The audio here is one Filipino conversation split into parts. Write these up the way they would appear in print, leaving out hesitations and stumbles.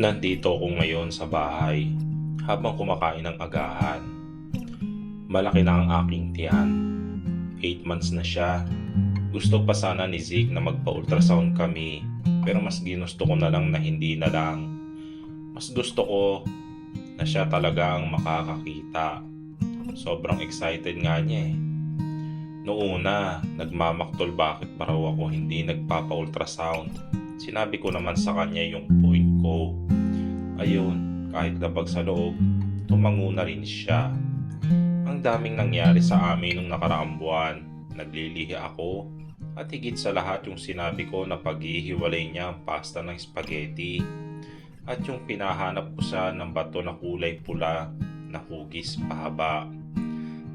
Nandito ako ngayon sa bahay habang kumakain ng agahan. Malaki na ang aking tiyan. 8 months na siya. Gusto pa sana ni Zeke na magpa-ultrasound kami, pero mas ginusto ko na lang na hindi na lang. Mas gusto ko na siya talaga ang makakakita. Sobrang excited nga niya eh. Noong una, nagmamaktol bakit pa raw ako hindi nagpapa-ultrasound. Sinabi ko naman sa kanya yung point ko. Ayun, kahit labag sa loob, tumango na rin siya. Ang daming nangyari sa amin nung nakaraang buwan. Naglilihi ako at higit sa lahat yung sinabi ko na paghihiwalay niya ang pasta ng spaghetti at yung pinahanap ko siya ng bato na kulay pula na hugis pahaba.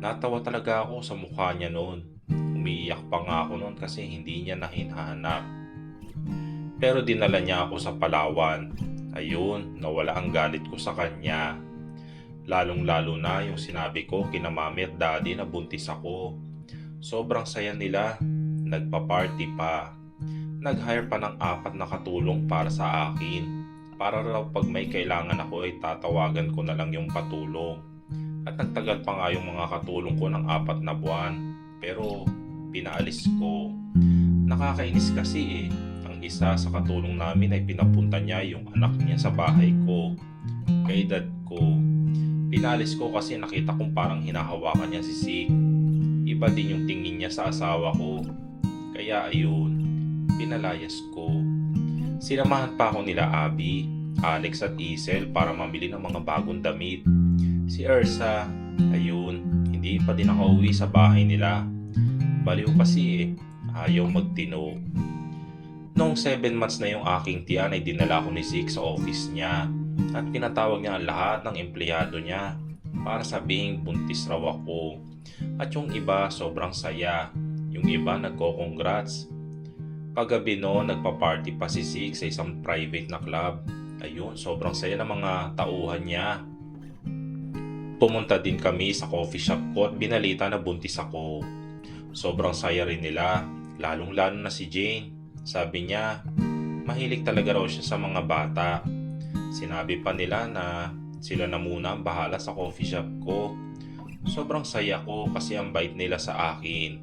Natawa talaga ako sa mukha niya noon. Umiiyak pa nga ako noon kasi hindi niya hinahanap. Pero dinala niya ako sa Palawan. Ayun, nawala ang galit ko sa kanya. Lalong-lalo na yung sinabi ko kina mami at daddy na buntis ako. Sobrang saya nila. Nagpa-party pa. Nag-hire pa ng 4 na katulong para sa akin. Para raw pag may kailangan ako ay tatawagan ko na lang yung patulong. At nagtagal pa nga yung mga katulong ko ng 4 na buwan. Pero pinaalis ko. Nakakainis kasi eh. Ang isa sa katulong namin ay pinapunta niya yung anak niya sa bahay ko. Kay dad ko. Pinalis ko kasi nakita kong parang hinahawakan niya si Zeke. Iba din yung tingin niya sa asawa ko. Kaya ayun, pinalayas ko. Sinamahan pa ako nila Abby, Alex at Isel para mamili ng mga bagong damit. Si Ursa, ayun, hindi pa din nakauwi sa bahay nila. Baliw kasi eh, ayaw magtino. Noong 7 months na yung aking tiyan ay dinala ko ni Zeke sa office niya at pinatawag niya ang lahat ng empleyado niya para sabihing buntis raw ako. At yung iba sobrang saya, yung iba nagko-congrats. Paggabi noon nagpa-party pa si Zeke sa isang private na club. Ayun, sobrang saya ng mga tauhan niya. Pumunta din kami sa coffee shop ko at binalita na buntis ako. Sobrang saya rin nila, lalong-lalo na si Jane. Sabi niya, mahilig talaga raw siya sa mga bata. Sinabi pa nila na sila na muna ang bahala sa coffee shop ko. Sobrang saya ko kasi ang bait nila sa akin.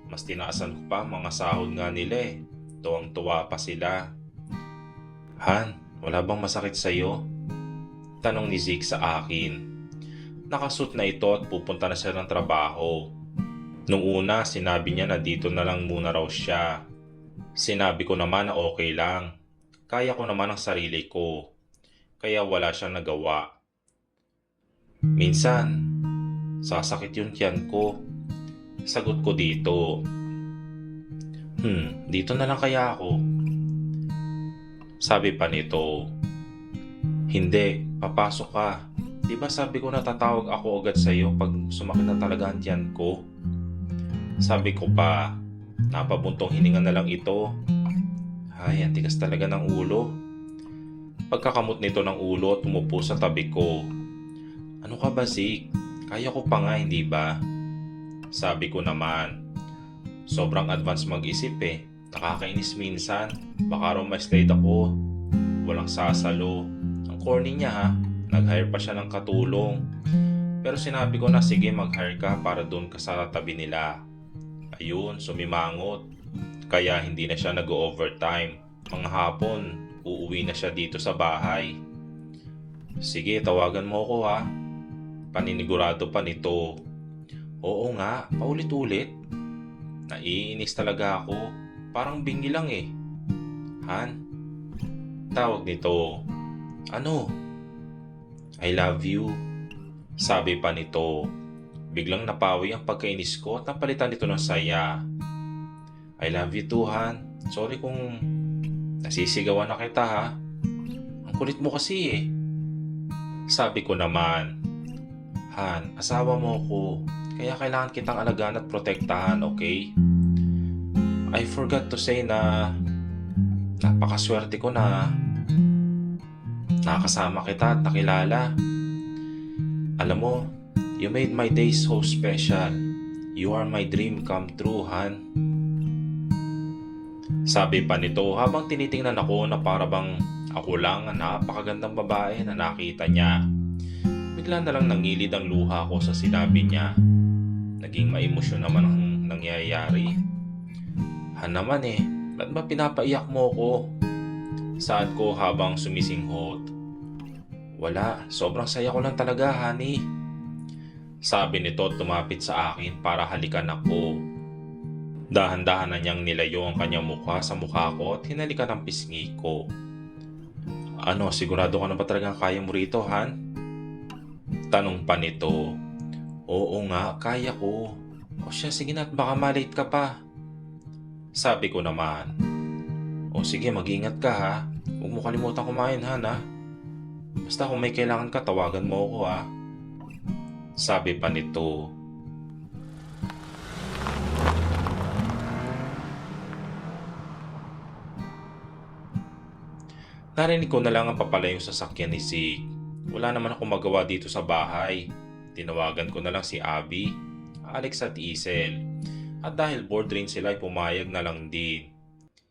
Mas tinaasan ko pa mga sahod nga nila eh. Tuwang-tuwa pa sila. Han, wala bang masakit sa'yo? Tanong ni Zeke sa akin. Nakasuot na ito at pupunta na siya ng trabaho. Nung una, sinabi niya na dito na lang muna raw siya. Sinabi ko naman na okay lang. Kaya ko naman ang sarili ko. Kaya wala siyang nagawa. Minsan, sasakit yung tiyan ko. Sagot ko dito. Dito na lang kaya ako. Sabi pa nito. Hindi, papasok ka. Diba sabi ko na tatawag ako agad sa'yo pag sumakit na talaga ang tiyan ko? Sabi ko pa, napabuntong hininga na lang ito. Ay, ang tigas talaga ng ulo. Pagkakamot nito ng ulo at umupo sa tabi ko. Ano ka ba, Zeke? Kaya ko pa nga, hindi ba? Sabi ko naman. Sobrang advance mag-isip eh. Nakakainis minsan. Baka raw ma-slide ako. Walang sasalo. Ang corny niya ha. Nag-hire pa siya ng katulong. Pero sinabi ko na sige mag-hire ka para doon ka sa tabi nila. Ayun, sumimangot. Kaya hindi na siya nag-overtime. Mga hapon, uuwi na siya dito sa bahay. Sige, tawagan mo ako ha. Paninigurado pa nito. Oo nga, paulit-ulit. Naiinis talaga ako. Parang bingi lang eh. Han? Tawag nito. Ano? I love you. Sabi pa nito. Biglang napawi ang pagkainis ko at napalitan nito ng saya. I love you too, Han. Sorry kung nasisigawan na kita ha. Ang kulit mo kasi eh. Sabi ko naman. Han, asawa mo ko. Kaya kailangan kitang alagaan at protektahan, okay? I forgot to say na napakaswerte ko na nakasama kita at nakilala. Alam mo, you made my day so special. You are my dream come true, Han. Sabi pa nito habang tinitingnan ako na para bang Ako lang ang napakagandang babae na nakita niya. Bigla na lang nangilid ang luha ko sa sinabi niya. Naging maemosyon naman ang nangyayari. Naman ba't ba pinapaiyak mo ko? Saad ko habang sumisinghot. Wala, sobrang saya ko lang talaga, honey. Sabi nito at tumapit sa akin para halikan ako. Dahan-dahan na niyang nilayo ang kanyang mukha sa mukha ko at hinalikan ang pisngi ko. Ano, sigurado ka na ba talagang kaya mo rito, Han? Tanong pa nito. Oo nga, kaya ko. O siya, sige na at baka malate ka pa. Sabi ko naman. O sige, mag-ingat ka ha. Huwag mo kalimutan kumain, Han ha. Basta kung may kailangan ka, tawagan mo ako ha. Sabi pa nito. Narinig ko na lang ang papalayong sasakyan ni Zeke. Wala naman akong magawa dito sa bahay. Tinawagan ko na lang si Abby, Alex at Isel. At dahil bored rin sila ay pumayag na lang din.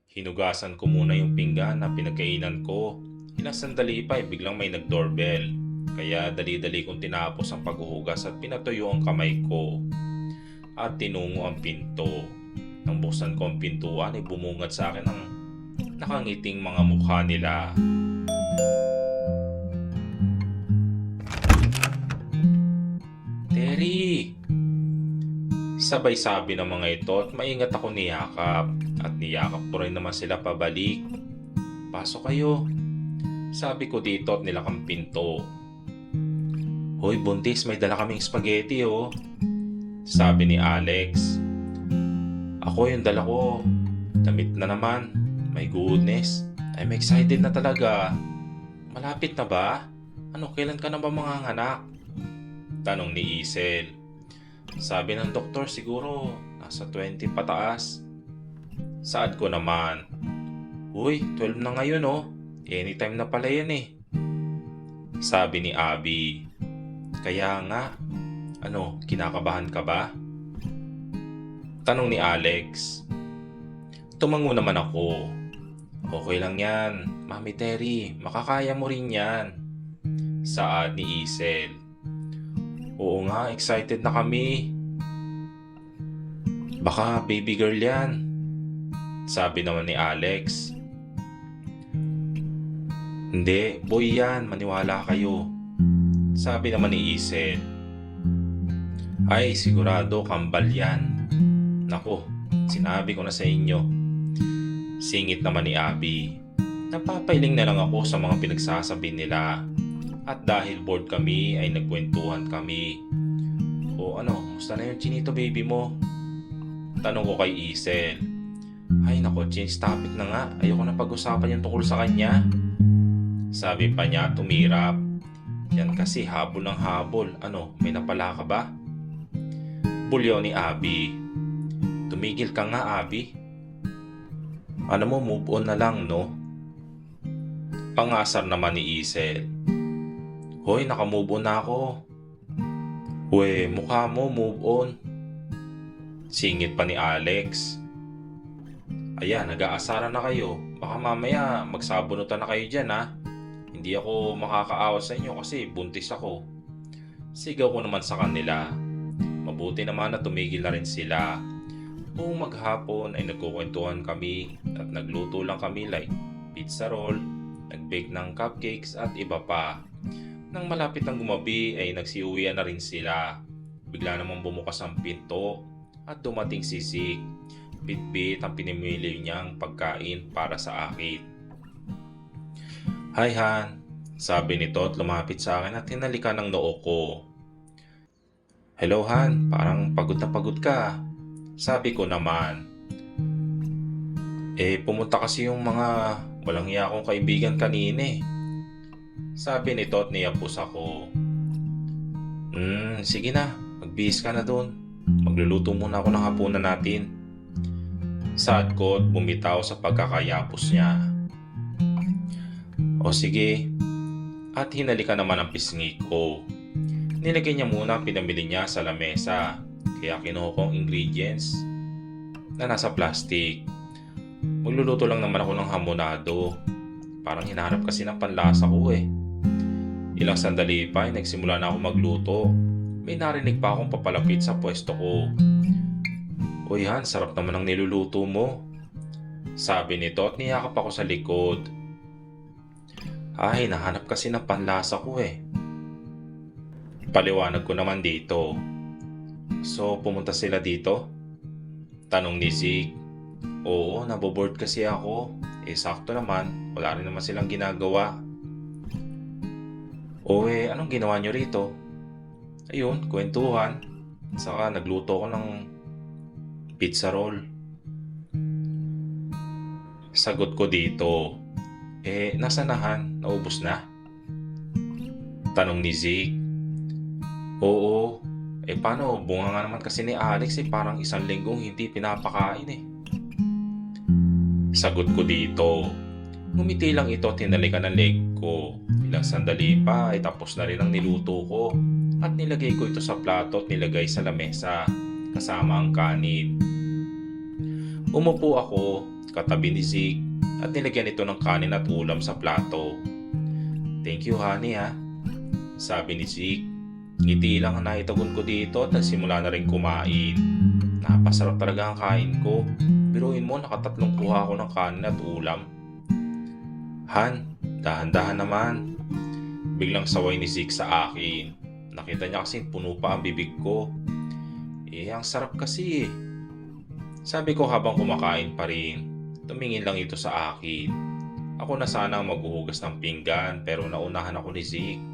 Hinugasan ko muna yung pinggan na pinagkainan ko. Ilang sandali pa ay biglang may nag-doorbell. Kaya dali-dali kong tinapos ang paghuhugas at pinatuyo ang kamay ko. At tinungo ang pinto. Nang buksan ko ang pintuan ay bumungad sa akin ang nakangiting mga mukha nila. Terry! Sabay sabi ng mga ito at maingat ako niyakap. At niyakap ko rin naman sila pabalik. Pasok kayo. Sabi ko dito at nilakang pinto. Hoy buntis, may dala kaming spaghetti oh. Sabi ni Alex. Ako yung dala ko. Damit na naman. My goodness. I'm excited na talaga. Malapit na ba? Ano, kailan ka na ba manganganak? Tanong ni Isel. Sabi ng doktor siguro nasa 20 pataas. Saad ko naman. Uy, 12 na ngayon oh. Anytime na pala yan eh. Sabi ni Abby. Kaya nga. Ano, kinakabahan ka ba? Tanong ni Alex. Tumango naman ako. Okay lang yan, Mami Terry. Makakaya mo rin yan. Saad ni Isel. Oo nga, excited na kami. Baka baby girl yan. Sabi naman ni Alex. Hindi, boy yan. Maniwala kayo. Sabi naman ni Isel. Ay, sigurado kambal yan. Nako, sinabi ko na sa inyo. Singit naman ni Abby. Napapailing na lang ako sa mga pinagsasabi nila. At dahil bored kami ay nagkwentuhan kami. O ano, musta na yung chinito baby mo? Tanong ko kay Isel. Ay nako, change topic na nga. Ayoko na pag-usapan yung tungkol sa kanya. Sabi pa niya tumirap. Yan kasi habol ng habol. Ano, may napala ka ba? Bulyaw ni Abby. Tumigil ka nga Abby. Ano mo, move on na lang no? Pangasar naman ni Isel. Hoy, naka-move on na ako. We, mukha mo, move on. Singit pa ni Alex. Ayan, nag-aasaran na kayo. Baka mamaya magsabunutan na kayo dyan ha. Hindi ako makakaawa sa inyo kasi buntis ako. Sigaw ko naman sa kanila. Mabuti naman na tumigil na rin sila. Buong maghapon ay nagkukwentuhan kami at nagluto lang kami like pizza roll, nag-bake ng cupcakes at iba pa. Nang malapit ng gumabi ay nagsiuwian na rin sila. Bigla namang bumukas ang pinto at dumating si Zeke. Bit-bit ang pinimili niyang pagkain para sa akin. Hi Han, sabi nito at lumapit sa akin at hinalikan ng noo ko. Hello Han, parang pagod na pagod ka. Sabi ko naman. Pumunta kasi yung mga walang iya akong kaibigan kanina eh. Sabi nito at niyapos ako. Sige na, magbihis ka na doon. Magluluto muna ako ng hapunan natin. Saad ko at bumitaw sa pagkakayapos niya. O sige. At hinalikan naman ang pisngi ko. Nilagay niya muna ang pinamili niya sa lamesa. Kaya kinuha ko ang ingredients na nasa plastic. Magluluto lang naman ako ng hamonado. Parang hinahanap kasi ng panlasa ko eh. Ilang sandali pa ay nagsimula na ako magluto. May narinig pa akong papalapit sa pwesto ko. "Uy Han, sarap naman ang niluluto mo." Sabi nito at niyakap ako sa likod. Ay, nahanap kasi ng panlasa ko eh. Paliwanag ko naman dito. "So, pumunta sila dito?" Tanong ni Zeke. "Oo, naboboard kasi ako. Sakto naman, wala rin naman silang ginagawa." "O anong ginawa nyo rito?" "Ayun, kwentuhan. Saka nagluto ko ng pizza roll." Sagot ko dito. Nasaan na Han? Naubos na?" Tanong ni Zeke. "Oo. Paano? Bunga nga naman kasi ni Alex parang 1 linggong hindi pinapakain eh." Sagot ko dito. Ngumiti lang ito at tinalikan ng leg ko. Ilang sandali pa ay tapos na rin ang niluto ko at nilagay ko ito sa plato at nilagay sa lamesa kasama ang kanin. Umupo ako katabi ni Zeke at nilagyan ito ng kanin at ulam sa plato. "Thank you honey ha," sabi ni Zeke. Ngiti lang ang naitagon ko dito at nagsimula na rin kumain. Napasarap talaga ang kain ko. Biruin mo, nakatatlong kuha ako ng kanin at ulam. "Han, dahan-dahan naman." Biglang saway ni Zeke sa akin. Nakita niya kasing puno pa ang bibig ko. Ang sarap kasi eh. Sabi ko habang kumakain pa rin. Tumingin lang ito sa akin. Ako na sana ang maghuhugas ng pinggan pero naunahan ako ni Zeke.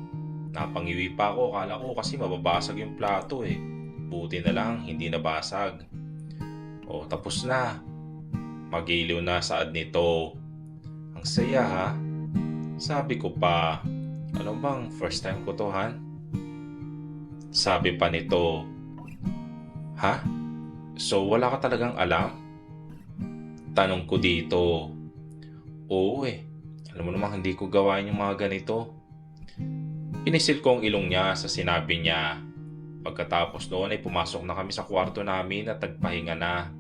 Napangiwi pa ako, akala ko kasi mababasag yung plato eh. Buti na lang, hindi nabasag. Tapos na. Magiliw na saad nito. "Ang saya ha?" Sabi ko pa. "Ano bang first time ko to Han?" Sabi pa nito. "Ha? So wala ka talagang alam?" Tanong ko dito. "Oo eh. Alam mo namang hindi ko gawain yung mga ganito." Pinisil ko ang ilong niya sa sinabi niya. Pagkatapos noon ay pumasok na kami sa kwarto namin at nagpahinga na.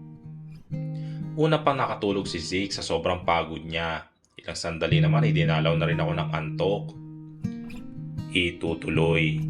Una pang nakatulog si Zeke sa sobrang pagod niya. Ilang sandali naman ay dinalaw na rin ako ng antok. Itutuloy.